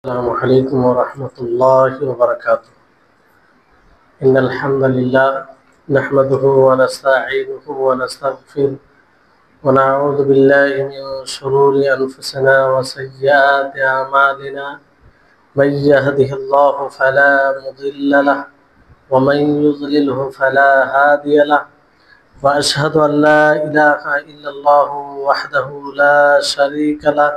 السلام عليكم ورحمة الله وبركاته. إن الحمد لله نحمده ونستعينه ونستغفره ونعوذ بالله من شرور أنفسنا وسيئات أعمالنا. من يهده الله فلا مضل له ومن يضلله فلا هادي له، وأشهد أن لا إله إلا الله وحده لا شريك له،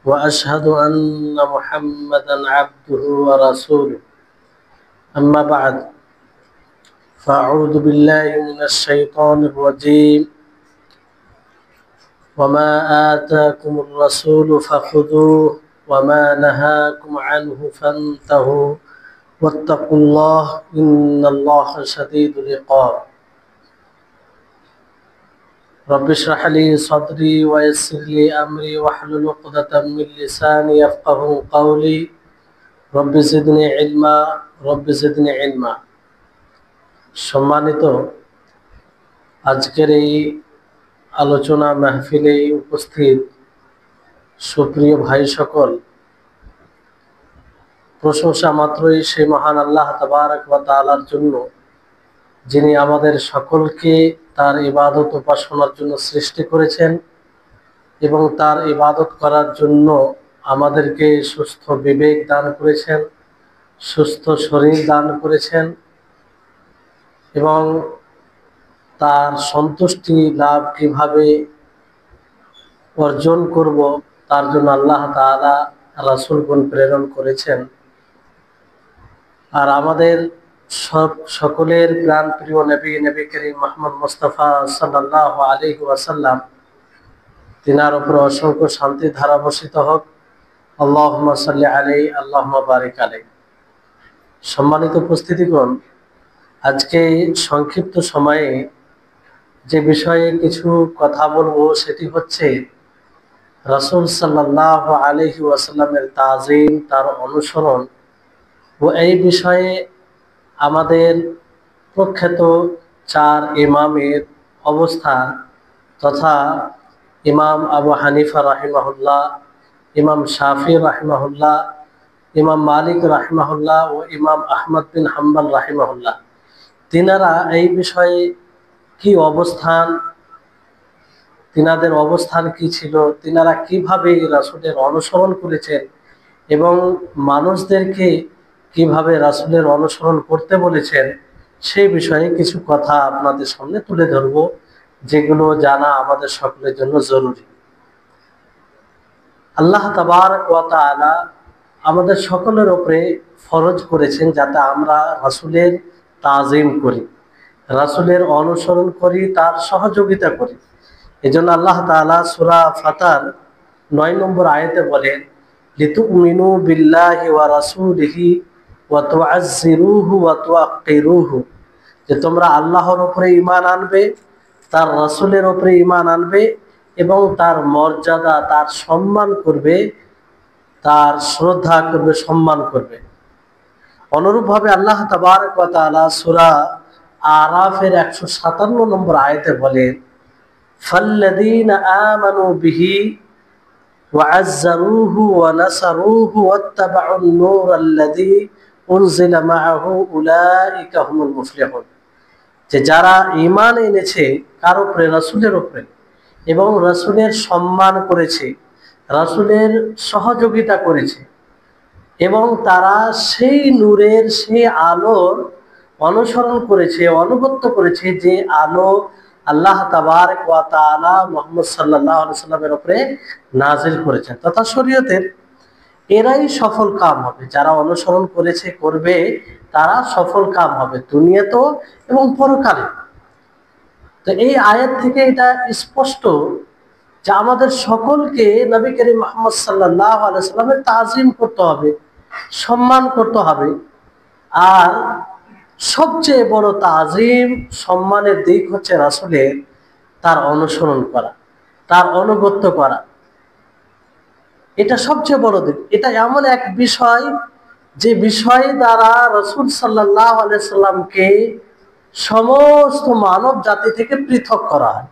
وأشهد أن محمدا عبده ورسوله. أما بعد، فأعوذ بالله من الشيطان الرجيم. وما آتاكم الرسول فخذوه وما نهاكم عنه فانتهوا واتقوا الله إن الله شديد العقاب. رب اشرح لي صدري ويسر لي أمري واحلل عقدة من لساني يفقهوا قولي. رب زدني علما رب زدني علما। সম্মানিত আজকের এই আলোচনা মাহফিলে উপস্থিত সুপ্রিয় ভাই সকল, প্রশংসা মাত্রই সেই মহান আল্লাহ তাবারক ওয়া তাআলার জন্য, যিনি আমাদের সকলকে তার ইবাদত উপাসনার জন্য সৃষ্টি করেছেন এবং তার ইবাদত করার জন্য আমাদেরকে সুস্থ বিবেক দান করেছেন, সুস্থ শরীর দান করেছেন এবং তার সন্তুষ্টি লাভ কিভাবে অর্জন করব তার জন্য আল্লাহ তাআলা রাসূলগণ প্রেরণ করেছেন। আর আমাদের সকলের প্রাণ প্রিয় নবী করিম মুহাম্মদ মুস্তাফা সাল্লাল্লাহু আলাইহি ওয়াসাল্লাম, তিনার উপর অসংখ্য শান্তি ধারা বর্ষিত হোক। আল্লাহুম্মা সাল্লি আলাইহি আল্লাহুম্মা বারিক আলাইহি। সম্মানিত উপস্থিতিগণ, আজকে সংক্ষিপ্ত সময়ে যে বিষয়ে কিছু কথা বলবো সেটি হচ্ছে রাসূল সাল্লাল্লাহু আলাইহি ওয়াসাল্লামের তাজিম, তার অনুসরণ ও এই বিষয়ে আমাদের প্রখ্যাত চার ইমামের অবস্থান তথা ইমাম আবু হানিফা রাহিমাহুল্লাহ, ইমাম শাফি রাহিমাহুল্লাহ, ইমাম মালিক রাহিমাহুল্লাহ ও ইমাম আহমদ বিন হাম্বল রাহিমাহুল্লাহ, তিনারা এই বিষয়ে কি অবস্থান, তিনাদের অবস্থান কি ছিল, তিনারা কিভাবে রাসূলের অনুসরণ করেছেন এবং মানুষদেরকে কিভাবে রাসূলের অনুসরণ করতে বলেছেন, সেই বিষয়ে কিছু কথা আপনাদের সামনে তুলে ধরব, যেগুলো জানা আমাদের সকলের জন্য জরুরি। আল্লাহ তাবারক ওয়া তাআলা আমাদের সকলের উপরে ফরজ করেছেন যাতে আমরা রাসূলের তাজিম করি, রাসূলের অনুসরণ করি, তার সহযোগিতা করি। এজন্য আল্লাহ তাআলা সূরা ফাতার 9 নম্বর আয়াতে বলেন, লিতুমিনু বিল্লাহি ওয়া রাসূলিহি ওয়া তুআজ্জিরুহু ওয়া তুআক্কিরুহু, যে তোমরা আল্লাহর উপরে ঈমান আনবে, তার রাসূলের উপরে ঈমান আনবে এবং তার মর্যাদা, তার সম্মান করবে, তার শ্রদ্ধা করবে, সম্মান করবে। অনুরূপভাবে আল্লাহ তাবারক ওয়া তাআলা সূরা আরাফের 157 নম্বর আয়াতে বলেন, ফাল্লাযীনা আমানু বিহি ওয়া আযযারুহু ওয়া নাসারুহু ওয়াত্তাবাউন নূরাল্লাযী উনজিলা মাআহু উলাইকা হুমুল মুফলিহুন, যে যারা ঈমান এনেছে কার উপরে, রাসূলের উপরে, এবং রাসূলের সম্মান করেছে, রাসূলের সহযোগিতা করেছে এবং তারা সেই নূরের, সেই আলোর অনুসরণ করেছে, অনুগত্য করেছে, যে আলো আল্লাহ তাবারক ওয়া তাআলা মুহাম্মদ সাল্লাল্লাহু আলাইহি সাল্লামের উপরে নাজিল করেছেন তথা শরীয়তের, এরাই সফল কাম হবে। যারা অনুসরণ করেছে, করবে, তারা সফল কাম হবে দুনিয়াতেও এবং পরকালে। তো এই আয়াত থেকে এটা স্পষ্ট যে আমাদের সকলকে নবী করিম মুহাম্মদ সাল্লাল্লাহু আলাইহি সাল্লামের তাজিম করতে হবে, সম্মান করতে হবে। আর সবচেয়ে বড় তাজিম, সম্মানের দিক হচ্ছে রাসূলের তার অনুসরণ করা, তার অনুগত্য করা। এটা সবচেয়ে বড় দিক। এটা এমন এক বিষয় যে বিষয় দ্বারা রাসূল সাল্লাল্লাহু আলাইহি সাল্লামকে সমস্ত মানব জাতি থেকে পৃথক করা হয়।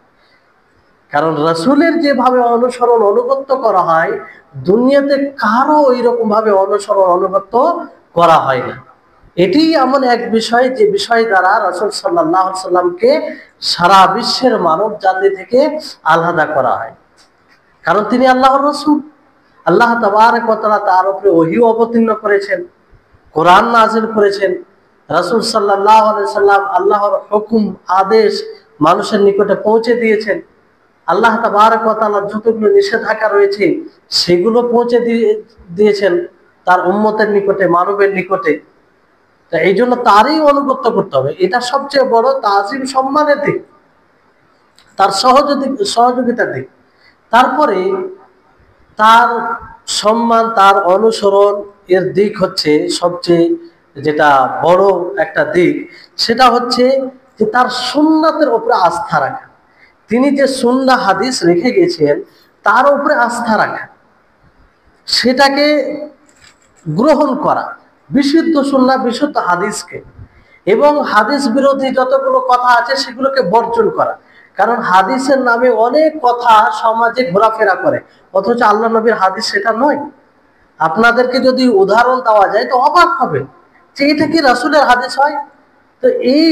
কারণ রাসূলের যেভাবে অনুসরণ অনুগত্য করা হয়, দুনিয়াতে কারো ওই রকম ভাবে অনুসরণ অনুগত্য করা হয় না। এটি এমন এক বিষয়, যে বিষয় দ্বারা রাসূল সাল্লাল্লাহু আলাইহি সাল্লামকে সারা বিশ্বের মানব জাতি থেকে আলাদা করা হয়। কারণ তিনি আল্লাহর রাসূল। আল্লাহ তাবারক ওয়া তাআলা তার উপরে ওহী অবতীর্ণ করেছেন, কোরআন নাযিল করেছেন। রাসূল সাল্লাল্লাহু আলাইহি সাল্লাম আল্লাহর হুকুম আদেশ মানুষের নিকটে পৌঁছে দিয়েছেন। আল্লাহ তাবারক ওয়া তাআলার যতগুলো নিষেধাজ্ঞা রয়েছে সেগুলো পৌঁছে দিয়েছেন তার উম্মতের নিকটে, মানবের নিকটে। তা এই জন্য তারই অনুগত্য করতে হবে। এটা সবচেয়ে বড় তাজিম, সম্মানের দিক, তার সহযোগিতার দিক। তারপরে তার সম্মান, তার অনুসরণ এর দিক হচ্ছে সবচেয়ে যেটা বড় একটা দিক, সেটা হচ্ছে যে তার সুন্নাতের উপরে আস্থা রাখা। তিনি যে সুন্নাহ হাদিস রেখে গেছেন তার উপরে আস্থা রাখা, সেটাকে গ্রহণ করা, বিশুদ্ধ সুন্নাহ বিশুদ্ধ হাদিসকে, এবং হাদিস বিরোধী যতগুলো কথা আছে সেগুলোকে বর্জন করা। কারণ হাদিসের নামে অনেক কথা সমাজে ঘোরাফেরা করে, অথচ আল্লাহ নবীর হাদিস সেটা নয়। আপনাদেরকে যদি উদাহরণ দেওয়া যায় তো অবাক হবে যে এটা কি রাসূলের হাদিস হয়। তো এই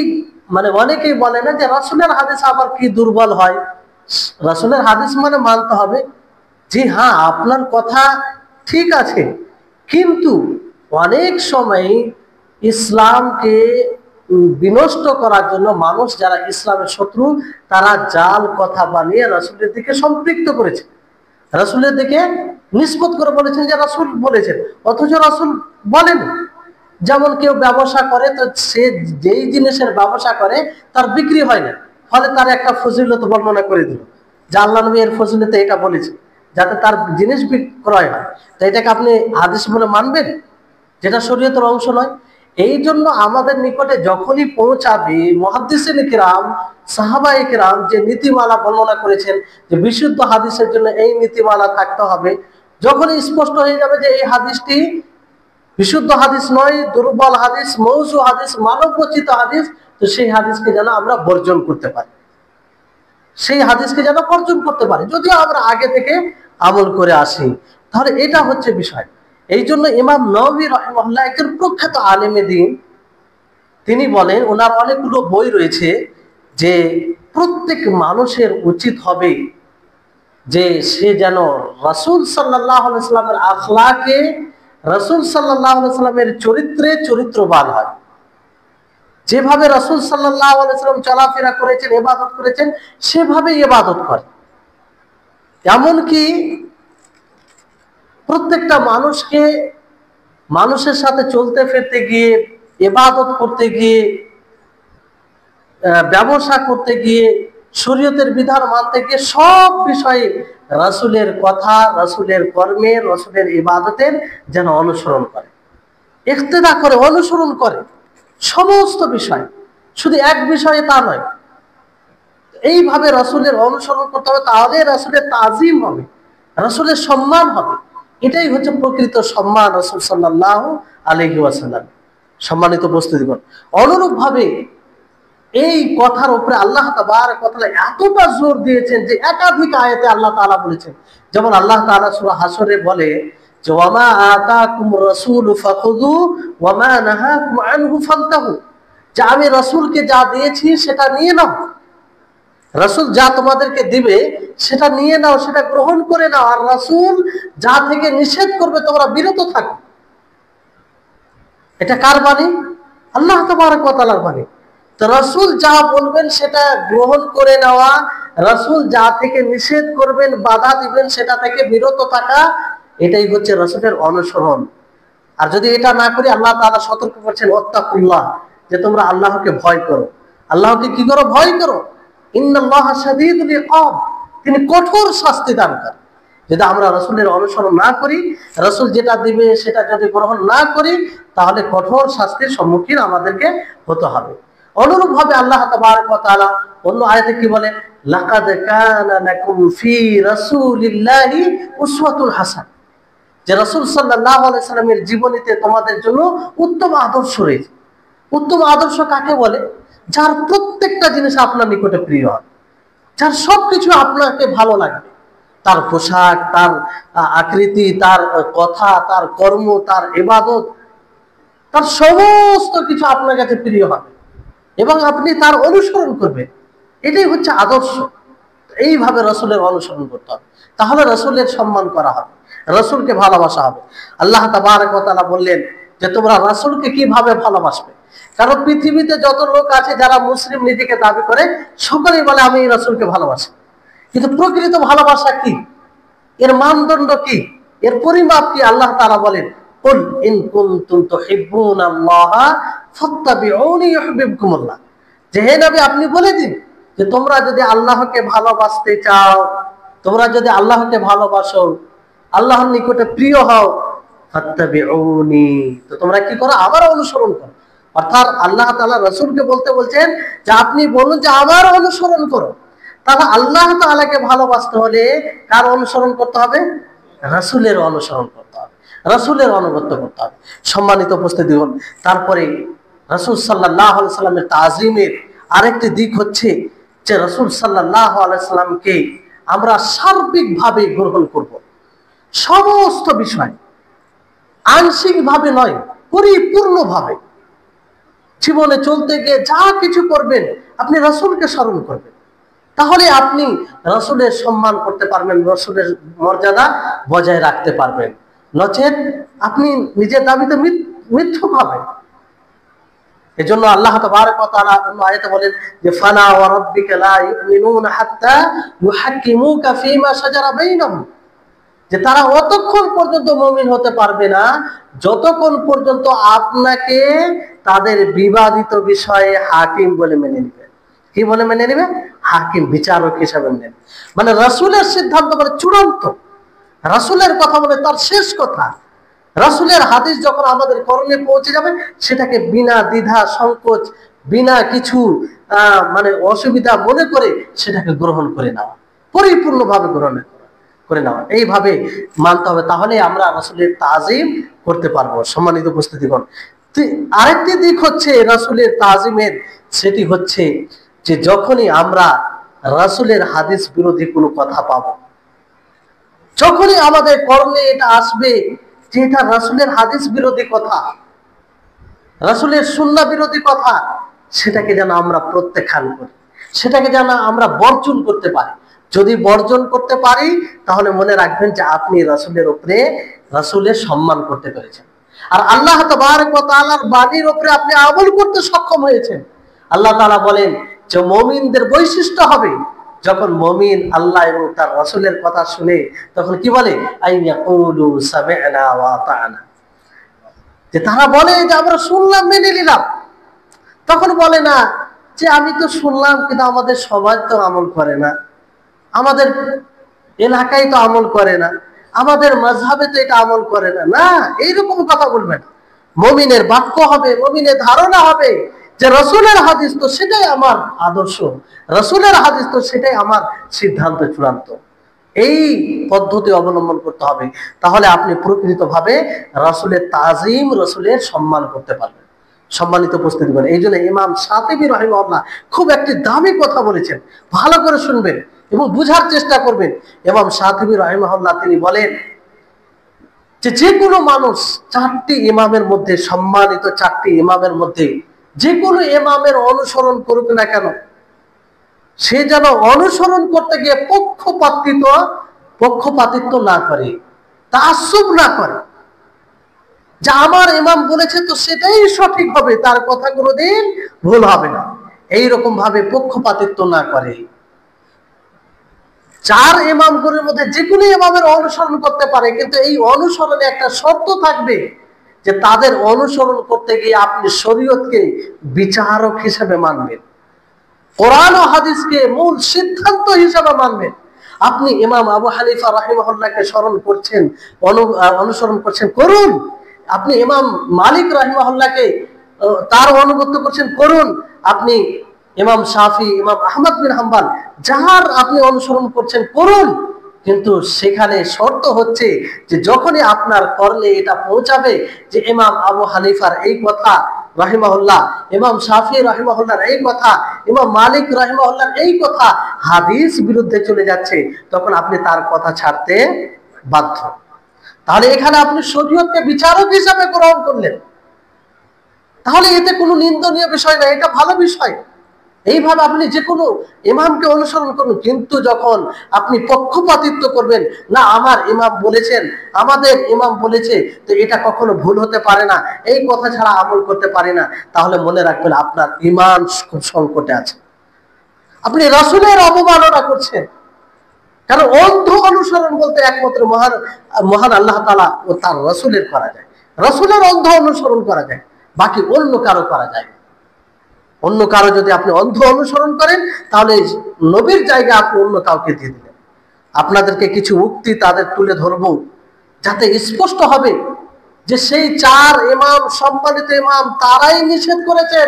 মানে অনেকেই বলে না যে রাসূলের হাদিস আবার কি দুর্বল হয়। রাসূলের হাদিস মানে মানতে হবে। জি হ্যাঁ, আপনার কথা ঠিক আছে, কিন্তু অনেক সময় ইসলামকে বিনষ্ট করার জন্য মানুষ, যারা ইসলামের শত্রু, তারা জাল কথা বানিয়ে রাসূলের দিকে সম্পৃক্ত করেছে, রাসূলের দিকে নিসবত করে বলেছেন যে রাসূল বলেছেন, অথচ রাসূল বলেন। যেমন কেউ ব্যবসা করে, তো সে যেই জিনিসের ব্যবসা করে তার বিক্রি হয় না, ফলে তার একটা ফজিলত বর্ণনা করে দিল যে আল্লাহ নবী এর ফজিলতে এটা বলেছে, যাতে তার জিনিস বিক্রয় হয়। তো এটাকে আপনি হাদিস বলে মানবেন, যেটা শরীয়তের অংশ নয়। এই জন্য আমাদের নিকটে যখনই পৌঁছাবে মুহাদ্দিসিন কিরাম, সাহাবায়ে কিরাম যে নীতিমালা বর্ণনা করেছেন যে বিশুদ্ধ হাদিসের জন্য এই নীতিমালা থাকতে হবে, যখনই স্পষ্ট হয়ে যাবে যে এই হাদিসটি বিশুদ্ধ হাদিস নয়, দুর্বল হাদিস, মৌজু হাদিস, মানবরচিত হাদিস, তো সেই হাদিসকে যেন আমরা বর্জন করতে পারি, সেই হাদিসকে যেন বর্জন করতে পারি, যদিও আমরা আগে থেকে আমল করে আসি। তাহলে এটা হচ্ছে বিষয়। এই জন্য ইমাম নববী রাহিমাহুল্লাহ একজন প্রখ্যাত আলেমে দ্বীন, তিনি বলেন, ওনার অনেকগুলো বই রয়েছে, যে প্রত্যেক মানুষের উচিত হবে যে সে যেন রাসূল সাল্লাল্লাহু আলাইহি সাল্লামের আখলাকে, রাসূল সাল্লাল্লাহু আলাইহি সাল্লামের চরিত্রে চরিত্রবান হয়। যেভাবে রাসূল সাল্লাল্লাহু আলাইহি সাল্লাম চলাফেরা করেছেন, ইবাদত করেছেন, সেভাবে ইবাদত করে। এমনকি প্রত্যেকটা মানুষকে মানুষের সাথে চলতে ফিরতে গিয়ে, ইবাদত করতে গিয়ে, ব্যবসা করতে গিয়ে, শরীয়তের বিধান মানতে গিয়ে সব বিষয়ে রাসূলের কথা, রাসূলের কর্মে, রাসূলের ইবাদতের যেন অনুসরণ করে, ইক্তেদা করে, অনুসরণ করে সমস্ত বিষয়, শুধু এক বিষয়ে তা নয়। এইভাবে রাসূলের অনুসরণ করতে হবে, তাহলে রাসূলের তাজিম হবে, রাসূলের সম্মান হবে। এটাই হচ্ছে প্রকৃত সম্মান রাসূল সাল্লাল্লাহু আলাইহি ওয়াসাল্লাম। সম্মানিত উপস্থিতিগণ, অনুরূপভাবে এই কথার উপরে আল্লাহ তাবারক ওয়া তাআলা এতটা জোর দিয়েছেন যে একাধিক আয়াতে আল্লাহ তাআলা বলেছেন। যেমন আল্লাহ তাআলা সূরা হাশরে বলে যে ওয়ামা আতাকুমুর রাসূলু ফাখুযু ওয়ামা নাহাকুম আনহু ফান্তাহু, যে আমি রাসূলকে যা দিয়েছি সেটা নিয়ে নাও, রাসূল যা তোমাদেরকে দিবে সেটা নিয়ে নাও, সেটা গ্রহণ করে নাও, আর রাসূল যা থেকে নিষেধ করবে তোমরা বিরত থাকো। এটা কার বাণী? আল্লাহ তাবারক ওয়া তাআলার বাণী। তো রাসূল যা বলবেন সেটা গ্রহণ করে নেওয়া, রাসূল যা থেকে নিষেধ করবেন, বাধা দিবেন, সেটা থেকে বিরত থাকা, এটাই হচ্ছে রাসূলের অনুসরণ। আর যদি এটা না করি, আল্লাহ তাআলা সতর্ক করছেন ওয়াত্তাকুল্লাহ, যে তোমরা আল্লাহকে ভয় করো। আল্লাহকে কি করো? ভয় করো। ইন্নাল্লাহা শাদীদুল ইকাব, তিনি কঠোর শাস্তি দান করেন। যদি আমরা রাসূলের অনুসরণ না করি, রাসূল যেটা দিবে সেটা যদি গ্রহণ না করি, তাহলে কঠোর শাস্তির সম্মুখীন আমাদেরকে হতে হবে। অনুরূপভাবে আল্লাহ তাবারক ওয়া তাআলা অন্য আয়াতে কি বলে? লাকাদ কানা লাকুম ফি রাসূলিল্লাহি উসওয়াতুন হাসানাহ, যে রাসূল সাল্লাল্লাহু আলাইহি সাল্লামের জীবনীতে তোমাদের জন্য উত্তম আদর্শ রয়েছে। উত্তম আদর্শ কাকে বলে? যার প্রত্যেকটা জিনিস আপনার নিকটে প্রিয় হয়, যার সবকিছু আপনাকে ভালো লাগবে, তার পোশাক, তার আকৃতি, তার কথা, তার কর্ম, তার ইবাদত, তার সমস্ত কিছু আপনার কাছে প্রিয় হবে এবং আপনি তার অনুসরণ করবেন। এটাই হচ্ছে আদর্শ। এইভাবে রসুলের অনুসরণ করতে হবে, তাহলে রসুলের সম্মান করা হবে, রসুলকে ভালোবাসা হবে। আল্লাহ তাবারক ওয়া তাআলা বললেন যে তোমরা রসুলকে কিভাবে ভালোবাসবে। কারণ পৃথিবীতে যত লোক আছে যারা মুসলিম নিজেকে দাবি করে, সকলেই বলে আমি রসুলকে ভালোবাসি। কিন্তু প্রকৃত ভালোবাসা কি, এর মানদণ্ড কি, এর পরিমাপ কি? আল্লাহ তাআলা বলেন কুল ইন কুনতুম তুহিব্বুনাল্লাহা ফাত্তাবিউনি ইউহিব্বুকুমুল্লাহ, যে হে নবী আপনি বলে দিন যে তোমরা যদি আল্লাহকে ভালোবাসতে চাও, তোমরা যদি আল্লাহকে ভালোবাসো, আল্লাহর নিকটে প্রিয় হও, ফাত্তাবিউনি, তো তোমরা কি করো? আমার অনুসরণ করো। অর্থাৎ আল্লাহ তাআলা রাসূলকে বলতে বলছেন যে আপনি বলুন যে আমার অনুসরণ করো। তাহলে আল্লাহ তাআলাকে ভালোবাসতে হলে কার অনুসরণ করতে হবে? রাসূলের অনুসরণ করতে হবে, রাসূলের অনুগত্য করতে হবে। সম্মানিত উপস্থিতি হন, তারপরে রাসূল সাল্লাল্লাহু আলাইহি সাল্লামের তাজিমের আরেকটি দিক হচ্ছে যে রাসূল সাল্লাল্লাহু আলাইহি সাল্লামকে আমরা সার্বিকভাবে গ্রহণ করব, সমস্ত বিষয়, আংশিকভাবে নয়, পরিপূর্ণভাবে। জীবনে চলতে গিয়ে যা কিছু করবেন আপনি রাসূলকে স্মরণ করবেন, তাহলে আপনি রাসূলের সম্মান করতে পারবেন, রাসূলের মর্যাদা বজায় রাখতে পারবেন। নচেত আপনি নিজের দাবিতে মিথ্যুক হবেন। এজন্য আল্লাহ তাবারক ওয়া তাআলা অন্য আয়াতে বলেন যে ফালা ওয়া রাব্বিকা লা ইউমিনুনা হাত্তা ইউহাক্কিমুকা ফীমা শাজারা বাইনাহুম, যে তারা অতক্ষণ পর্যন্ত মুমিন হতে পারবে না যতক্ষণ পর্যন্ত আপনাকে তাদের বিবাদিত বিষয়ে হাকিম বলে মেনে নেবে। কি বলে মেনে নেবে? হাকিম, বিচারক হিসাবে মেনে নেবে। মানে রাসূলের সিদ্ধান্ত মানে চূড়ান্ত, রাসূলের কথা বলে তার শেষ কথা। রাসূলের হাদিস যখন আমাদের কর্ণে পৌঁছে যাবে সেটাকে বিনা দ্বিধা সংকোচ, বিনা কিছু মানে অসুবিধা মনে করে সেটাকে গ্রহণ করে নেওয়া, পরিপূর্ণভাবে গ্রহণ করে নেওয়া, এইভাবে মানতে হবে। তাহলে আমরা রাসূলের তাজিম করতে পারবো। সম্মানিত উপস্থিতিগণ, আরেকটি দিক হচ্ছে রাসূলের তাজিমের, সেটি হচ্ছে যে যখনই আমরা রাসূলের হাদিস বিরোধী কোনো কথা পাবো, যখনই আমাদের কর্ণে এটা আসবে যে এটা রাসূলের হাদিস বিরোধী কথা, রাসূলের সুন্নাহ বিরোধী কথা, সেটাকে যেন আমরা প্রত্যাখ্যান করি, সেটাকে যেন আমরা বর্জন করতে পারি। যদি বর্জন করতে পারি তাহলে মনে রাখবেন যে আপনি রাসূলের উপরে, রাসূলের সম্মান করতে পেরেছেন, আর আল্লাহ তাবারক ওয়া তাআলার বাণীর উপরে আপনি আমল করতে সক্ষম হয়েছেন। আল্লাহ তাআলা বলেন যে মুমিনদের বৈশিষ্ট্য হবে যখন মুমিন আল্লাহ এবং তার রাসূলের কথা শুনে তখন কি বলে? আইয়াকুলু সামি'না ওয়া আতা'না, যে তারা বলে যে আমরা শুনলাম, মেনে নিলাম। তখন বলে না যে আমি তো শুনলাম কিন্তু আমাদের সমাজ তো আমল করে না, আমাদের এলাকায় তো আমল করে না, আমাদের মাযহাবে তো এটা আমল করে না। না, এইরকম কথা বলবেন। মুমিনের বাক্য হবে, মুমিনের ধারণা হবে যে রাসূলের হাদিস তো সেটাই আমার আদর্শ, রাসূলের হাদিস তো সেটাই আমার সিদ্ধান্ত চূড়ান্ত। এই পদ্ধতি অবলম্বন করতে হবে, তাহলে আপনি প্রকৃতভাবে রাসূলের তাজিম, রাসূলের সম্মান করতে পারবেন। সম্মানিত উপস্থিতিগণ, এই জন্য ইমাম শাতিবী রাহিমাহুল্লাহ খুব একটি দামি কথা বলেছেন, ভালো করে শুনবেন এবং বুঝার চেষ্টা করবেন। ইমাম শাতিবী রাহিমাহুল্লাহ তিনি বলেন যে কোনো মানুষ চারটি ইমামের মধ্যে, সম্মানিত চারটি ইমামের মধ্যে যে কোনো ইমামের অনুসরণ করুক না কেন, সে যেন অনুসরণ করতে গিয়ে পক্ষপাতিত্ব না করে, তাআসসুব না করে, যে আমার ইমাম বলেছে তো সেটাই সঠিক হবে, তার কথা কোনোদিন ভুল হবে না, এইরকম ভাবে পক্ষপাতিত্ব না করে। চার ইমামগুলোর মধ্যে যে কোনো ইমামের অনুসরণ করতে পারে, কিন্তু এই অনুসরণে একটা শর্ত থাকবে যে তাদের অনুসরণ করতে গিয়ে আপনি শরীয়তকে বিচারক হিসেবে মানবেন, কোরআন ও হাদিসকে মূল সিদ্ধান্ত হিসেবে মানবেন। আপনি ইমাম আবু হানিফা রাহিমাহুল্লাহকে অনুসরণ করছেন, করুন। আপনি ইমাম মালিক রাহিমাহুল্লাহকে তার অনুগত করছেন, করুন। আপনি ইমাম শাফি, ইমাম আহমদ বিন হাম্বল, যার আপনি অনুসরণ করছেন, করুন। কিন্তু সেখানে শর্ত হচ্ছে যে যখনই আপনার কর্ণে এটা পৌঁছাবে যে ইমাম আবু হানিফার এই কথা রাহিমাহুল্লাহ, ইমাম শাফি রাহিমাহুল্লাহর এই কথা, ইমাম মালিক রাহিমাহুল্লাহ এই কথা হাদিস বিরুদ্ধে চলে যাচ্ছে, তখন আপনি তার কথা ছাড়তে বাধ্য। তাহলে এখানে আপনি শরীয়তকে বিচারক হিসাবে গ্রহণ করলেন, তাহলে এতে কোনো নিন্দনীয় বিষয় না, এটা ভালো বিষয়। এইভাবে আপনি যে কোনো ইমামকে অনুসরণ করুন, কিন্তু যখন আপনি পক্ষপাতিত্ব করবেন, না আমার ইমাম বলেছেন, আমাদের ইমাম বলেছে, তো এটা কখনো ভুল হতে পারে না, এই কথা ছাড়া আমল করতে পারি না, তাহলে মনে রাখবেন আপনার ঈমান খুব সংকটে আছে। আপনি রাসূলের অবমাননা করছেন। কারণ অন্ধ অনুসরণ বলতে একমাত্র মহান আল্লাহ তাআলা ও তার রাসূলের করা যায়, রাসূলের অন্ধ অনুসরণ করা যায়, বাকি অন্য কারো করা যায়। অন্য কারো যদি আপনি অন্ধ অনুসরণ করেন, তাহলে নবীর জায়গায় আপনি অন্য কাউকে দিয়ে দিলেন। আপনাদেরকে কিছু উক্তি তাদের তুলে ধরবো, যাতে স্পষ্ট হবে যে সেই চার ইমাম, সম্মানিত ইমাম, তারাই নিষেধ করেছেন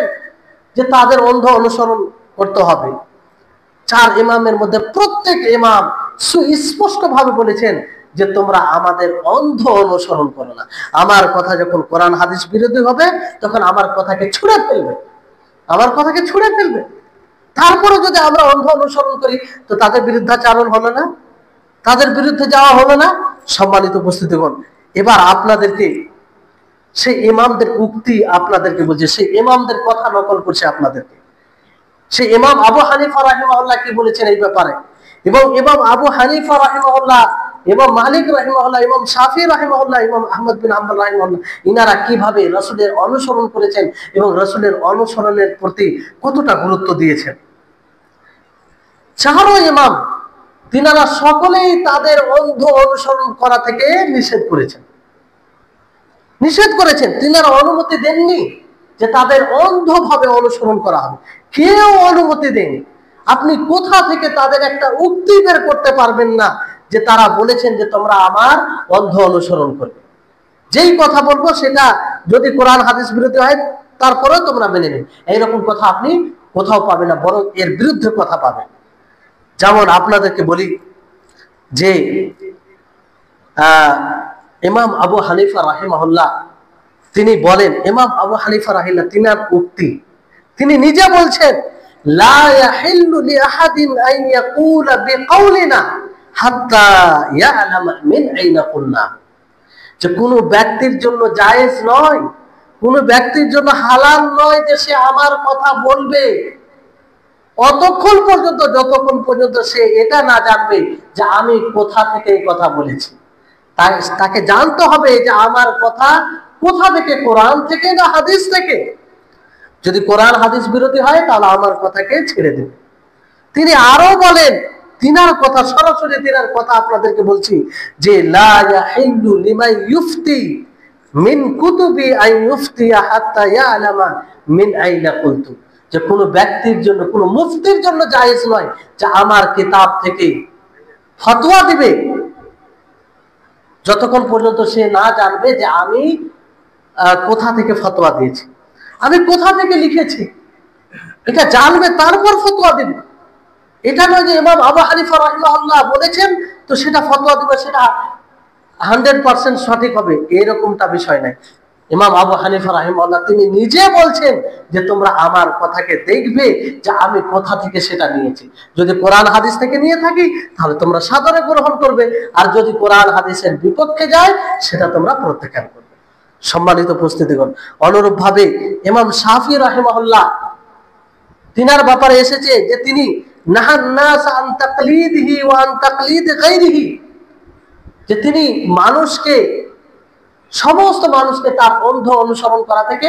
যে তাদের অন্ধ অনুসরণ করতে হবে। চার ইমামের মধ্যে প্রত্যেক ইমাম সুস্পষ্ট ভাবে বলেছেন যে তোমরা আমাদের অন্ধ অনুসরণ করো না। আমার কথা যখন কোরআন হাদিস বিরোধী হবে, তখন আমার কথাকে ছুঁড়ে ফেলবে, আমার কথাকে ছুঁড়ে ফেলবে। তারপরে যদি আমরা অন্ধ অনুসরণ করি, তো তাদের বিরুদ্ধাচারণ হলো না, তাদের বিরুদ্ধে যাওয়া হলো না। সম্মানিত উপস্থিতিগণ, এবার আপনাদেরকে সেই ইমামদের উক্তি আপনাদেরকে বলছে, সেই ইমামদের কথা নকল করছে আপনাদেরকে। সেই ইমাম আবু হানিফা রাহিমাহুল্লাহ কি বলেছেন এই ব্যাপারে, এবং ইমাম আবু হানিফা রাহিমাহুল্লাহ, ইমাম মালিক রাহিমাহুল্লাহ, ইমাম শাফি রাহিমাহুল্লাহ, ইমাম আহমদ বিন হাম্বল রাহিমাহুল্লাহ, ইনারা কিভাবে রাসূলের অনুসরণ করেছেন এবং রাসূলের অনুসরণের প্রতি কতটা গুরুত্ব দিয়েছেন। চারো ইমাম তিনারা সকলেই তাদের অন্ধ অনুসরণ করা থেকে নিষেধ করেছেন, নিষেধ করেছেন। তিনারা অনুমতি দেননি যে তাদের অন্ধভাবে অনুসরণ করা হবে, কেউ অনুমতি দেননি। আপনি কোথা থেকে তাদের একটা উক্তি বের করতে পারবেন না যে তারা বলেছেন যে তোমরা আমার অন্ধ অনুসরণ করবে। যেই কথা বলবো সেটা যদি কোরআন হাদিস বিরোধী হয়, তারপরেও তোমরা মেনে নেবে, এইরকম কথা আপনি কোথাও পাবেন না, বরং এর বিরুদ্ধে কথা পাবেন। যেমন আপনাদেরকে বলি যে ইমাম আবু হানিফা রাহিমাহুল্লাহ তিনি বলেন, ইমাম আবু হানিফা রাহিমাহুল্লাহ তিনার উক্তি, তিনি নিজে বলছেন, লা ইয়াহিল্লু লিআহাদিন আন ইয়াকুলা বিকাউলিনা হাত্তা ইয়ালামা মিন আইনা কুলনা, যে কোনো ব্যক্তির জন্য জায়েজ নয়, কোনো ব্যক্তির জন্য হালাল নয় যে সে আমার কথা বলবে অতক্ষণ পর্যন্ত, যতক্ষণ পর্যন্ত সে এটা না জানবে যে আমি কোথা থেকে এই কথা বলেছি। তাকে জানতে হবে যে আমার কথা কোথা থেকে, কোরআন থেকে না হাদিস থেকে। যদি কোরআন হাদিস বিরোধী হয়, তাহলে আমার কথাকে ছেড়ে দেবে। তিনি আরো বলেন, তিনার কথা সরাসরি, তিনার কথা আপনাদেরকে বলছি যে লা ইয়াহিল্লু লিমান ইফতি মিন কুতুবি আন ইফতিয়া হাত্তা ইয়ালামা মিন আইনা কুলতু, যে কোনো ব্যক্তির জন্য, কোনো মুফতির জন্য জায়েজ নয় যে আমার কিতাব থেকে ফতোয়া দিবে যতক্ষণ পর্যন্ত সে না জানবে যে আমি কোথা থেকে ফতোয়া দিয়েছি, আমি কোথা থেকে লিখেছি, এটা জানবে তারপর ফতোয়া দিবে। এটা নয় যে ইমাম আবু হানিফা রাহিমাহুল্লাহ বলেছেন তো সেটা ফতোয়া দিবে, সেটা 100% সঠিক হবে, এরকমটা বিষয় নাই। ইমাম আবু হানিফা রাহিমাহুল্লাহ তিনি নিজে বলছেন যে তোমরা আমার কথাকে দেখবে যে আমি কোথা থেকে সেটা নিয়েছি। যদি কোরআন হাদিস থেকে নিয়ে থাকি, তাহলে তোমরা সাদরে গ্রহণ করবে, আর যদি কোরআন হাদিসের বিপক্ষে যায়, সেটা তোমরা প্রত্যাখ্যান করবে। সম্মানিত উপস্থিতিগণ, অনুরূপ ভাবে ইমাম শাফি রাহিমাহুল্লাহ তিনার ব্যাপারে এসেছে যে তিনি নাহান নাস আন তাকলিদিহি ওয়া আন তাকলিদ গায়রিহি, যে তিনি মানুষকে, সমস্ত মানুষকে তার অন্ধ অনুসরণ করা থেকে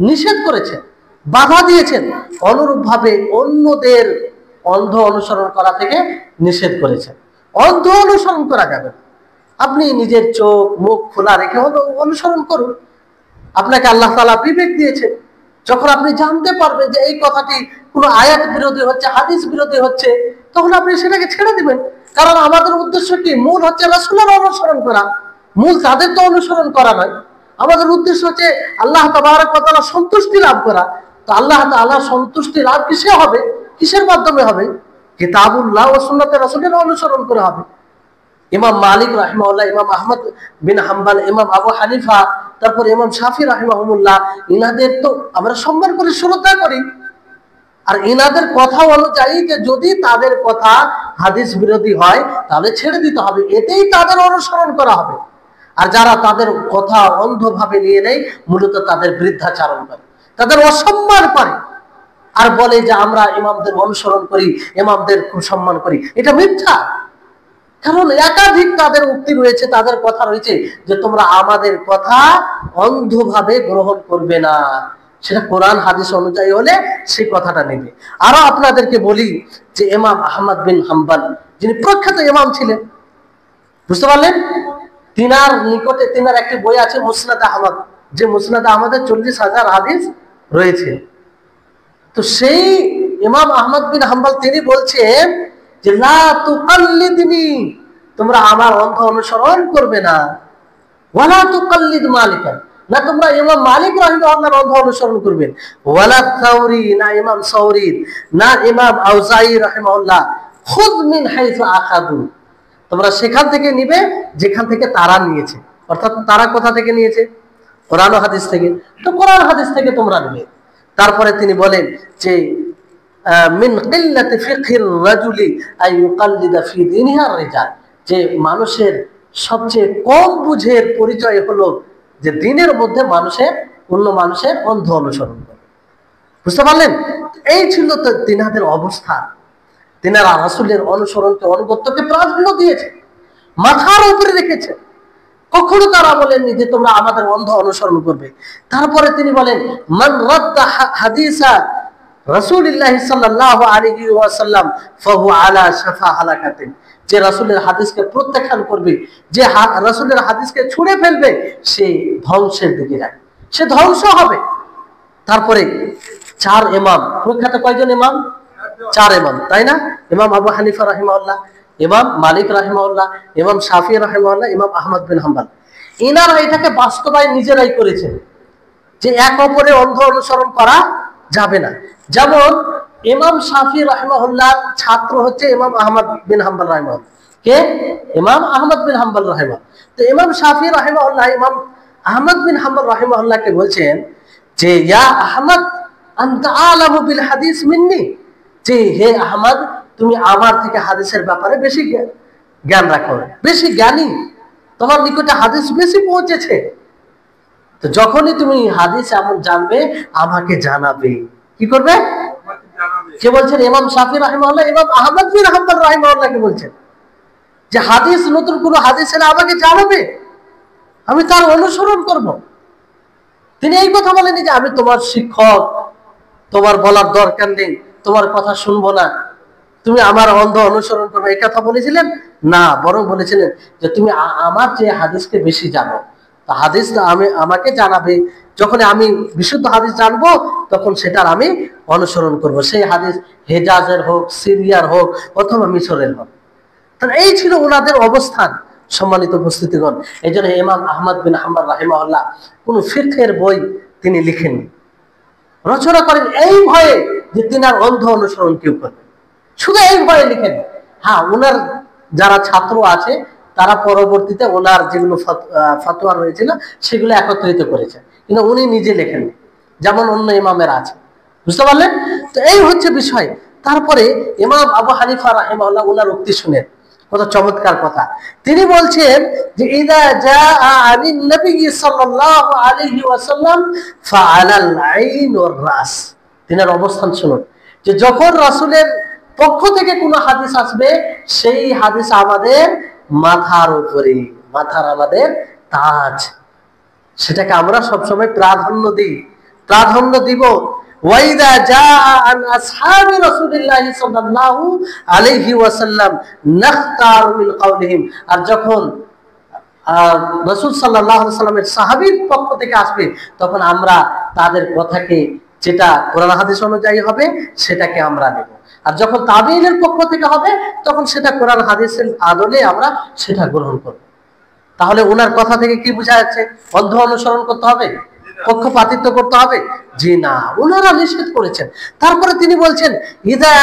নিষেধ করেছেন, বাধা দিয়েছেন। অনুরূপ ভাবে অন্যদের অন্ধ অনুসরণ করা থেকে নিষেধ করেছেন। অন্ধ অনুসরণ করা যাবে, আপনি নিজের চোখ মুখ খোলা রেখে অনুসরণ করুন। আপনাকে আল্লাহ তাআলা বিবেক দিয়েছেন, যখন আপনি জানতে পারবেন যে এই কথাটি কোনো আয়াত বিরোধী হচ্ছে, হাদিস বিরোধী হচ্ছে, তখন আপনি সেটাকে ছেড়ে দিবেন। কারণ আমাদের উদ্দেশ্য কি? মূল হচ্ছে রাসূলের অনুসরণ করা, মূল তাদের তো অনুসরণ করা নয়। আমাদের উদ্দেশ্য হচ্ছে আল্লাহ তাবারক ওয়া তাআলা সন্তুষ্টি লাভ করা। তো আল্লাহ তাআলা সন্তুষ্টি লাভ কিসে হবে? কিসের মাধ্যমে হবে? কিতাবুল্লাহ ও সুন্নাতে রাসূলের অনুসরণ করা হবে। ইমাম মালিক রাহিমাহুল্লাহ, ইমাম আহমদ বিন হাম্বল, ইমাম আবু হানিফা, তারপর ইমাম শাফি রাহিমাহুল্লাহ, ইনাদের তো আমরা সম্মান করি, শ্রদ্ধা করি। আর ইনাদের কথা অনুযায়ী যে যদি তাদের কথা হাদিস বিরোধী হয় তাহলে ছেড়ে দিতে হবে, এতেই তাদের অনুসরণ করা হবে। আর যারা তাদের কথা অন্ধভাবে নিয়ে নেয়, মূলত তাদের বৃদ্ধাচারণ করে, তাদের অসম্মান করে, আর বলে যে আমরা ইমামদের অনুসরণ করি, ইমামদের খুব সম্মান করি। এটা মিথ্যা। কারণ একাধিক তাদের উক্তি রয়েছে, তাদের কথা রয়েছে যে তোমরা আমাদের কথা অন্ধভাবে গ্রহণ করবে না, সেটা কোরআন হাদিস অনুযায়ী হলে সেই কথাটা নেবে। আরো আপনাদেরকে বলি যে ইমাম আহমদ বিন হাম্বল, যিনি প্রখ্যাত ইমাম ছিলেন, বুঝতে পারলেন, তিনার নিকটে তিনার একটি বই আছে মুসনাদ আহমদ, যে মুসনাদ আহমদের 40,000 হাদিস রয়েছে। তো সেই ইমাম আহমদ বিন হাম্বল তিনি বলছেন যে লা তুকাল্লিদনি, তোমরা আমার অন্ধ অনুসরণ করবে না, ওয়ালা তুকাল্লিদ মালিকা, না তোমরা ইমাম মালিক রাহিমাহুল্লাহর অন্ধ অনুসরণ করবে, ওয়ালা সাউরি, না ইমাম সাউরির, না ইমাম আউজাই রাহিমাহুল্লাহ, খুদ মিন হাইসু আখাদু, তোমরা সেখান থেকে নিবে যেখান থেকে তারা নিয়েছে। অর্থাৎ তারা কোথা থেকে নিয়েছে? কোরআন ও হাদিস থেকে। তো কোরআন হাদিস থেকে তোমরা নেবে। তারপরে তিনি বলেন যে মিন কিল্লাতি ফিকহির রাজুলি আই ইউকাল্লিদা ফি দীনিহি আর-রিজাল, যে মানুষের সবচেয়ে কম বুঝের পরিচয় হলো যে দিনের মধ্যে মানুষের অন্য মানুষের অন্ধ অনুসরণ করে। বুঝতে পারলেন? এই ছিল তো তিনাদের অবস্থা। তিনারা রাসূলের অনুসরণকে, অনুগত্যকে প্রাধান্য দিয়েছে, মাথার উপরে রেখেছে। কখনো তারা বলেননি যে তোমরা আমাদের অন্ধ অনুসরণ করবে। তারপরে তিনি বলেন মান রাদ্দা হাদিসা রাসূলিল্লাহি সাল্লাল্লাহু আলাইহি ওয়াসাল্লাম ফাহু আলা শাফা হালাকাতিন, যে রাসূলের হাদিসকে প্রত্যাখ্যান করবে, যে রাসূলের হাদিসকে ছুঁড়ে ফেলবে, সে ধ্বংসের দিকে যায়, সে ধ্বংস হবে। তারপরে 4 ইমাম, প্রখ্যাত কয়জন ইমাম? 4 ইমাম, তাই না? ইমাম আবু হানিফা রাহিমাহুল্লাহ, ইমাম মালিক রাহিমাহুল্লাহ, ইমাম শাফি রাহিমাহুল্লাহ, ইমাম আহমদ বিন হাম্বল। ইনারা এটাকে বাস্তবায়ন নিজেরাই করেছেন যে এক অপরের অন্ধ অনুসরণ করা যাবে না। যেমন ইমাম শাফি রাহিমাহুল্লাহ ছাত্র হচ্ছে ইমাম আহমদ বিন হাম্বল রাহিমাহুল্লাহ। কে? ইমাম আহমদ বিন হাম্বল রাহিমাহুল্লাহ। তো ইমাম শাফি রাহিমাহুল্লাহ ইমাম আহমদ বিন হাম্বল রাহিমাহুল্লাহকে বলছেন যে ইয়া আহমদ আনতা আলামু বিল হাদিস মিন্নি, যে হে আহমদ, তুমি আমার থেকে হাদিসের ব্যাপারে বেশি জ্ঞান রাখো, বেশি জ্ঞানী, তোমার নিকটে হাদিস বেশি পৌঁছেছে। তো যখনই তুমি হাদিস এমন জানবে আমাকে জানাবে। কি করবে? কে বলছেন? ইমাম শাফি রাহিমাহুল্লাহ ইমাম আহমদ বিন হাম্বল রাহিমাহুল্লাহকে বলছেন যে হাদিস, নতুন কোনো হাদিস এলে আমাকে জানাবে, আমি তার অনুসরণ করব। তিনি এই কথা বলেনি যে আমি তোমার শিক্ষক, তোমার বলার দরকার নেই, তোমার কথা শুনবো না, তুমি আমার অন্ধ অনুসরণ করবে, এই কথা বলেছিলেন না। বরং বলেছিলেন যে তুমি আমার যে হাদিসকে বেশি জানো, তা হাদিস আমাকে জানাবে, যখন আমি বিশুদ্ধ হাদিস জানবো তখন সেটার আমি অনুসরণ করব, সেই হাদিস হেজাজের হোক, সিরিয়ার হোক, অথবা মিশরের হোক। তাহলে এই ছিল ওনাদের অবস্থান। সম্মানিত উপস্থিতিগণ, এই জন্য ইমাম আহমদ বিন হাম্বল রাহিমাহুল্লাহ কোন ফিকহের বই তিনি লিখেননি, রচনা করেন এই ভয়ে যে তিনার অন্ধ অনুসরণ কেউ করবে, শুধু এই ভয়ে লিখেন। হ্যাঁ, ওনার যারা ছাত্র আছে তারা পরবর্তীতে ওনার যেগুলো ফতোয়া রয়েছিল সেগুলো একত্রিত করেছে, কিন্তু উনি নিজে লেখেননি, যেমন অন্য ইমামের আছে। বুঝতে পারলেন? তো এই হচ্ছে বিষয়। তারপরে ইমাম আবু হানিফা রাহিমাহুল্লাহ ওনার উক্তি শুনেন, কত চমৎকার কথা। তিনি বলছেন যে ইদা জাআ আনিন নবী সাল্লাল্লাহু আলাইহি ওয়াসাল্লাম ফাআলাল আইন ওয়ার রাস। তিনার অবস্থান শুনুন, যে যখন রাসূলের পক্ষ থেকে কোনো হাদিস আসবে সেই হাদিস আমাদের মাথার উপরে, মাথার আমাদের তাজ, সেটাকে আমরা সবসময় প্রাধান্য দিই, প্রাধান্য দিব। ওয়াইদা জাআ আন আসহাবি রাসূলিল্লাহ সাল্লাল্লাহু আলাইহি ওয়াসাল্লাম নাখতার মিন কাওলিহিম, আর যখন রাসূল সাল্লাল্লাহু আলাইহি ওয়াসাল্লামের সাহাবীর পক্ষ থেকে আসবে তখন আমরা তাদের কথাকে, যেটা কোরআন হাদিস অনুযায়ী হবে সেটাকে আমরা নেব, আর যখন তাবেঈনের পক্ষ থেকে হবে তখন সেটা কোরআন হাদিসের আদলে আমরা সেটা গ্রহণ করব। তাহলে ওনার কথা থেকে কি বোঝা যাচ্ছে? অন্ধ অনুসরণ করতে হবে, পক্ষপাতিত্ব করতে হবে? জি না, ওনারা নিষেধ করেছেন। তারপরে তিনি বলছেন ইদা,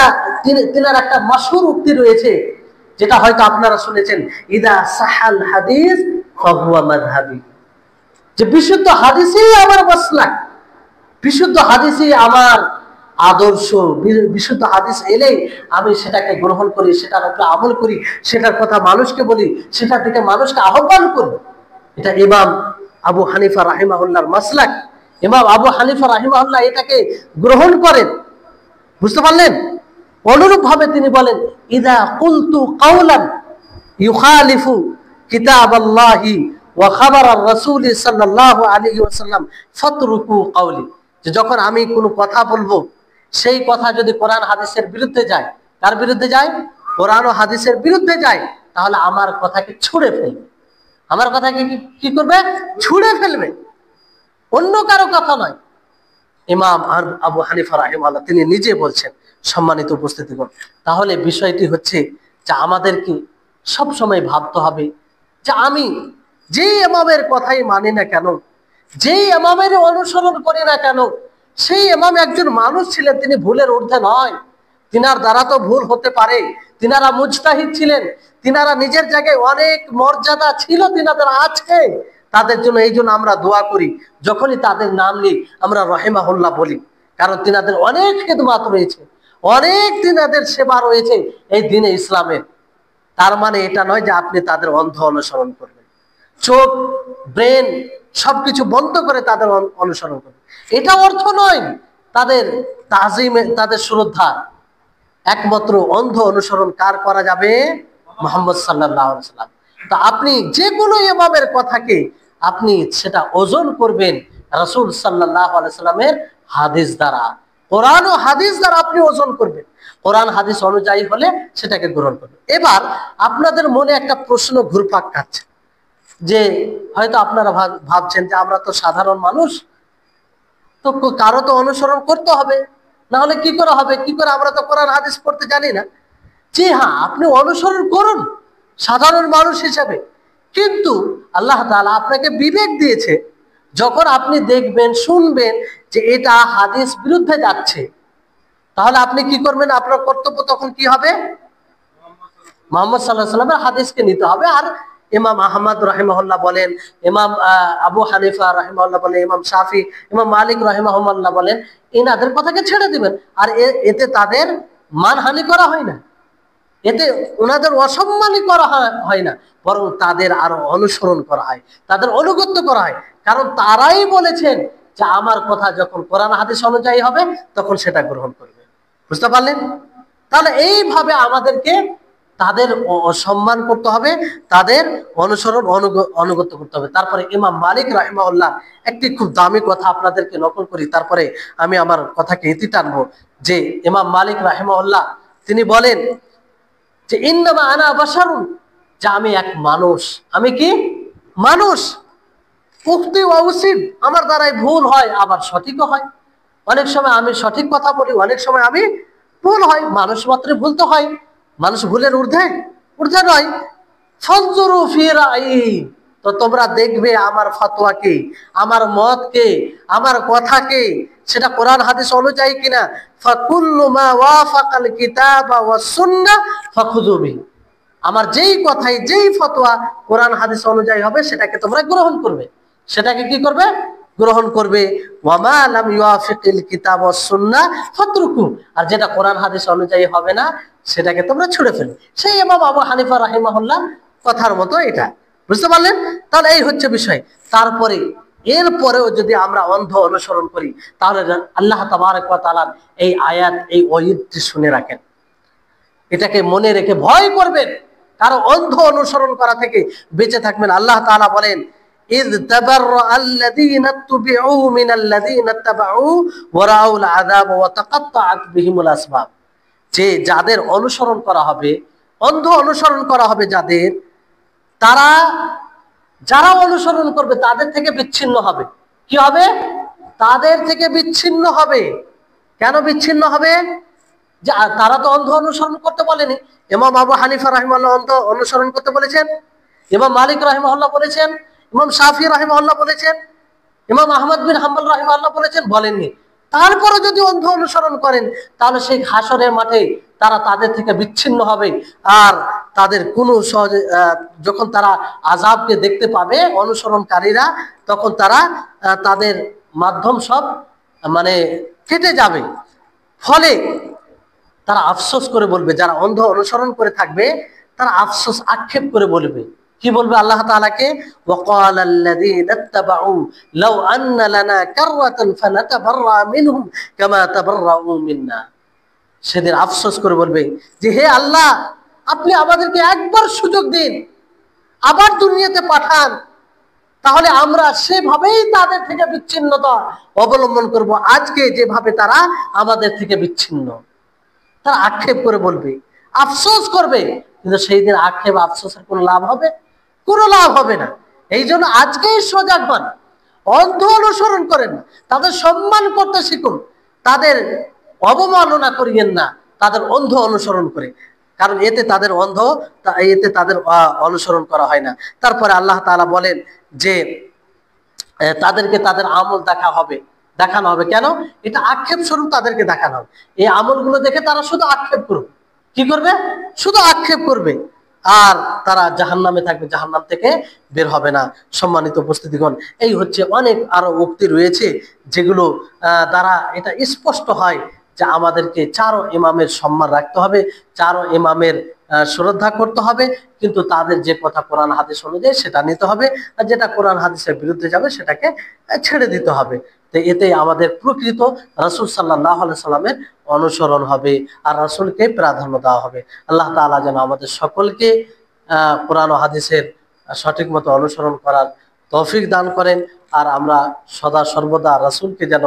তিনার একটা মাশহুর উক্তি রয়েছে যেটা হয়তো আপনারা শুনেছেন, ইদা সাহাল হাদিস ফাহুয়া মাযহাবি, যে বিশুদ্ধ হাদিসই আমার মাসলাক, বিশুদ্ধ হাদিসই আমার আদর্শ বিশুদ্ধ হাদিস এলেই আমি সেটাকে গ্রহণ করি, সেটার উপরে আমল করি, সেটার কথা মানুষকে বলি, সেটার দিকে মানুষকে আহ্বান করি। এটা ইমাম আবু হানিফা রাহিমাহুল্লাহর মাসলাক। ইমাম আবু হানিফা রাহিমাহুল্লাহ এটাকে গ্রহণ করেন। বুঝতে পারলেন? অনুরূপ ভাবে তিনি বলেন, ইদা কুলতু কাওলান ইউখালিফু কিতাবাল্লাহি ওয়া খাবারার রাসূল সাল্লাল্লাহু আলাইহি ওয়াসাল্লাম ফাতরুকু কাওলি, যে যখন আমি কোনো কথা বলবো সেই কথা যদি কোরআন হাদিসের বিরুদ্ধে যায়, কার বিরুদ্ধে যায়? কোরআন ও হাদিসের বিরুদ্ধে যায়, তাহলে আমার কথাকে ছুঁড়ে ফেলবে। আমার কথাকে কি করবে? ছুঁড়ে ফেলবে, অন্য কারো কথা নয়। ইমাম আবু হানিফা রাহিমাহুল্লাহ তিনি নিজে বলছেন। সম্মানিত উপস্থিতিগণ, তাহলে বিষয়টি হচ্ছে যে আমাদেরকে সব সময় ভাবতে হবে যে আমি যেই ইমামের কথাই মানি না কেন, যেই ইমামের অনুসরণ করি না কেন, সেই ইমাম একজন মানুষ ছিলেন, তিনি ভুলের ঊর্ধ্বে নয়। তিনার দ্বারা তো ভুল হতে পারে, তিনারা মুজতাহিদ ছিলেন, তিনারা নিজের জায়গায় অনেক মর্যাদা ছিল তিনাদের আছে, তাদের জন্য এই জন্য আমরা দোয়া করি, যখনই তাদের নাম নিই আমরা রহিমাহুল্লাহ বলি, কারণ তিনাদের অনেক খেদমাত রয়েছে, অনেক তিনাদের সেবা রয়েছে এই দিনে ইসলামের। তার মানে এটা নয় যে আপনি তাদের অন্ধ অনুসরণ করবেন, চোখ ব্রেন সবকিছু বন্ধ করে তাদের অনুসরণ করবেন, এটা অর্থ নয় তাদের তাজিমে, তাদের শ্রদ্ধা। একমাত্র অন্ধ অনুসরণ কার করা যাবে? মুহাম্মদ সাল্লাল্লাহু আলাইহি ওয়াসাল্লাম। তো আপনি যে কোনো ইমামের কথাকে আপনি সেটা ওজন করবেন রাসূল সাল্লাল্লাহু আলাইহি ওয়াসাল্লামের হাদিস দ্বারা, কোরআন ও হাদিস দ্বারা আপনি ওজন করবেন। কোরআন হাদিস অনুযায়ী হলে সেটাকে গ্রহণ করবেন। এবার আপনাদের মনে একটা প্রশ্ন ঘুরপাক খাচ্ছে, যে হয়তো আপনারা ভাবছেন যে আমরা তো সাধারণ মানুষ, তো কারো তো অনুসরণ করতে হবে, না হলে কি করে হবে, কি করে, আমরা তো কোরআন হাদিস পড়তে জানি না। জি হ্যাঁ, আপনি অনুসরণ করুন সাধারণ মানুষ হিসেবে, কিন্তু আল্লাহ তাআলা আপনাকে বিবেক দিয়েছে। যখন আপনি দেখবেন শুনবেন যে এটা হাদিস বিরুদ্ধে যাচ্ছে, তাহলে আপনি কি করবেন? আপনার কর্তব্য তখন কি হবে? মুহাম্মদ সাল্লাল্লাহু আলাইহি ওয়াসাল্লামের হাদিসকে নিতে হবে। আর ইমাম আহমদ রাহিমাহুল্লাহ বলেন, ইমাম আবু হানিফা রাহিমাহুল্লাহ বলেন, ইমাম শাফি, ইমাম মালিক রাহিমাহুল্লাহ বলেন, এনাদের কথাকে ছেড়ে দিবেন। আর এতে তাদের মানহানি করা হয় না, এতে ওনাদের অসম্মানই করা হয় না, বরং তাদের আরো অনুসরণ করা হয়, তাদের অনুগত্য করা হয়। কারণ তারাই বলেছেন যে আমার কথা যখন কোরআন হাদিস অনুযায়ী হবে তখন সেটা গ্রহণ করবে। বুঝতে পারলেন? তাহলে এইভাবে আমাদেরকে তাদের সম্মান করতে হবে, তাদের অনুসরণ অনুগত্য করতে হবে। তারপরে ইমাম মালিক রাহিমাহুল্লাহ একটি খুব দামি কথা আপনাদেরকে নকল করি, তারপরে আমি আমার কথাকে ইতি টানবো। যে ইমাম মালিক রাহিমাহুল্লাহ তিনি বলেন যে ইন্নামা আনা বাশারুন, যে আমি এক মানুষ, আমি কি মানুষ, উক্তি ওয়া উসিব, আমার দ্বারাই ভুল হয় আবার সঠিকও হয়। অনেক সময় আমি সঠিক কথা বলি, অনেক সময় আমি ভুল হয়, মানুষ মাত্র ভুল তো হয়, মানুষ ভুলের ঊর্ধ্বে ঊর্ধ্বে নয়। ফানজুরু ফি রাই, তো তোমরা দেখবে আমার ফতোয়াকে, আমার মতকে, আমার কথাকে সেটা কোরআন হাদিস অনুযায়ী কিনা। ফাকুল্লু মা ওয়াফাকাল কিতাবা ওয়াস সুন্নাহ ফাখুযু বিহি, আমার যেই কথাই যেই ফতোয়া কোরআন হাদিস অনুযায়ী হবে সেটাকে তোমরা গ্রহণ করবে, সেটাকে কি করবে? গ্রহণ করবে। ওয়ামা লাম ইউয়াফিকিল কিতাব ওয়াস সুন্নাহ ফাতরুকু, আর যেটা কোরআন হাদিস অনুযায়ী হবে না সেটাকে তোমরা ছুঁড়ে ফেলো। সেই ইমাম আবু হানিফা রাহিমাহুল্লাহ কথার মতো এটা। বুঝতে পারলেন? তাহলে এই হচ্ছে বিষয়। তারপরে এরপরেও যদি আমরা অন্ধ অনুসরণ করি, তাহলে আল্লাহ তাবারক ওয়া তাআলার এই আয়াত, এই ওয়াইদটি শুনে রাখেন, এটাকে মনে রেখে ভয় করবেন, কারো অন্ধ অনুসরণ করা থেকে বেঁচে থাকবেন। আল্লাহ তাআলা বলেন, ইয তাবাররাআল্লাযীনা তুবিউ মিনাল্লাযীনা তাবাউ ওয়া রাআউল আযাব ওয়া তাকাত্তাআত বিহিমুল আসবাব, যে যাদের অনুসরণ করা হবে, অন্ধ অনুসরণ করা হবে যাদের, তারা যারা অনুসরণ করবে তাদের থেকে বিচ্ছিন্ন হবে। কি হবে? তাদের থেকে বিচ্ছিন্ন হবে। কেন বিচ্ছিন্ন হবে? যে তারা তো অন্ধ অনুসরণ করতে বলেনি। ইমাম আবু হানিফা রাহিমাহুল্লাহ অন্ধ অনুসরণ করতে বলেছেন, ইমাম মালিক রাহিমাহুল্লাহ বলেছেন, ইমাম শাফি রাহিমাহুল্লাহ বলেছেন, ইমাম আহমদ বিন হাম্বল রাহিমাহুল্লাহ বলেছেন, বলেননি। তারপরে যদি অন্ধ অনুসরণ করেন তাহলে সেই হাসরের মাঠে তারা তাদের থেকে বিচ্ছিন্ন হবে। আর তাদের কোনো সহজে যখন তারা আযাবকে দেখতে পাবে অনুসরণকারীরা, তখন তারা তাদের মাধ্যম সব মানে কেটে যাবে। ফলে তারা আফসোস করে বলবে, যারা অন্ধ অনুসরণ করে থাকবে তারা আফসোস আক্ষেপ করে বলবে, কি বলবে আল্লাহ তাআলাকে, ওয়াকাল আল্লাযীনা ইত্তাবাউ লাউ আন্না লানা কাররাতান ফানাতাবাররা মিনহুম কামা তাবাররাউ মিন্না। সেদিন আফসোস করে বলবে যে হে আল্লাহ, আপনি আমাদেরকে একবার সুযোগ দিন, আবার দুনিয়াতে পাঠান, তাহলে আমরা সেভাবেই তাদের থেকে বিচ্ছিন্নতা অবলম্বন করব, আজকে যেভাবে তারা আমাদের থেকে বিচ্ছিন্ন। তারা আক্ষেপ করে বলবে, আফসোস করবে, কিন্তু সেই দিন আক্ষেপ আফসোসের কোনো লাভ হবে? কোনো লাভ হবে না। এই জন্য আজকেই সজাগ হন, অন্ধ অনুসরণ করেন না, তাদের সম্মান করতে শিখুন, তাদের অবমাননা করিয়েন না তাদের অন্ধ অনুসরণ করে, কারণ এতে তাদের এতে তাদের অনুসরণ করা হয় না। তারপরে আল্লাহ তাআলা বলেন যে তাদেরকে তাদের আমল দেখানো হবে। কেন? এটা আক্ষেপ স্বরূপ তাদেরকে দেখানো হবে। এই আমলগুলো দেখে তারা শুধু আক্ষেপ করবে, কি করবে? শুধু আক্ষেপ করবে, আর তারা জাহান্নামে থাকবে, জাহান্নাম থেকে বের হবে না। সম্মানিত উপস্থিতিগণ, এই হচ্ছে অনেক আরো উক্তি রয়েছে যেগুলো দ্বারা এটা স্পষ্ট হয় যে আমাদেরকে চারো ইমামের সম্মান রাখতে হবে, চারো ইমামের শ্রদ্ধা করতে হবে, কিন্তু তাদের যে কথা কোরআন হাদিস অনুযায়ী সেটা নিতে হবে, আর যেটা কোরআন হাদিসের বিরুদ্ধে যাবে সেটাকে ছেড়ে দিতে হবে। তো এতে আমাদের প্রকৃত রাসূল সাল্লাল্লাহু আলাইহি সাল্লামের অনুসরণ হবে, আর রাসূলকে প্রাধান্য দেওয়া হবে। আল্লাহ তাআলা যেন আমাদের সকলকে কোরআন ও হাদিসের সঠিক মতো অনুসরণ করার তৌফিক দান করেন, আর আমরা সদা সর্বদা রাসূলকে যেন,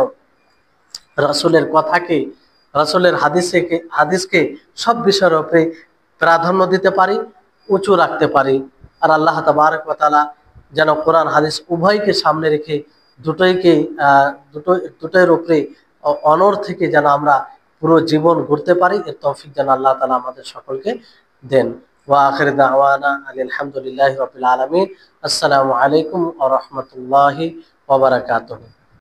রাসূলের কথাকে, রাসূলের হাদিসকে সব বিষয়ের উপরে প্রাধান্য দিতে পারি, উঁচু রাখতে পারি। আর আল্লাহ তাবারক ওয়া তাআলা যেন কোরআন হাদিস উভয়কে সামনে রেখে দুটোর উপরে অনড় থেকে যেন আমরা পুরো জীবন ঘুরতে পারি, এর তৌফিক যেন আল্লাহ তাআলা আমাদের সকলকে দেন। ওয়া আখির দাওয়ানা আলহামদুলিল্লাহি রাব্বিল আলামিন। আসসালামু আলাইকুম ওয়া রাহমাতুল্লাহি ওয়া বারাকাতুহু।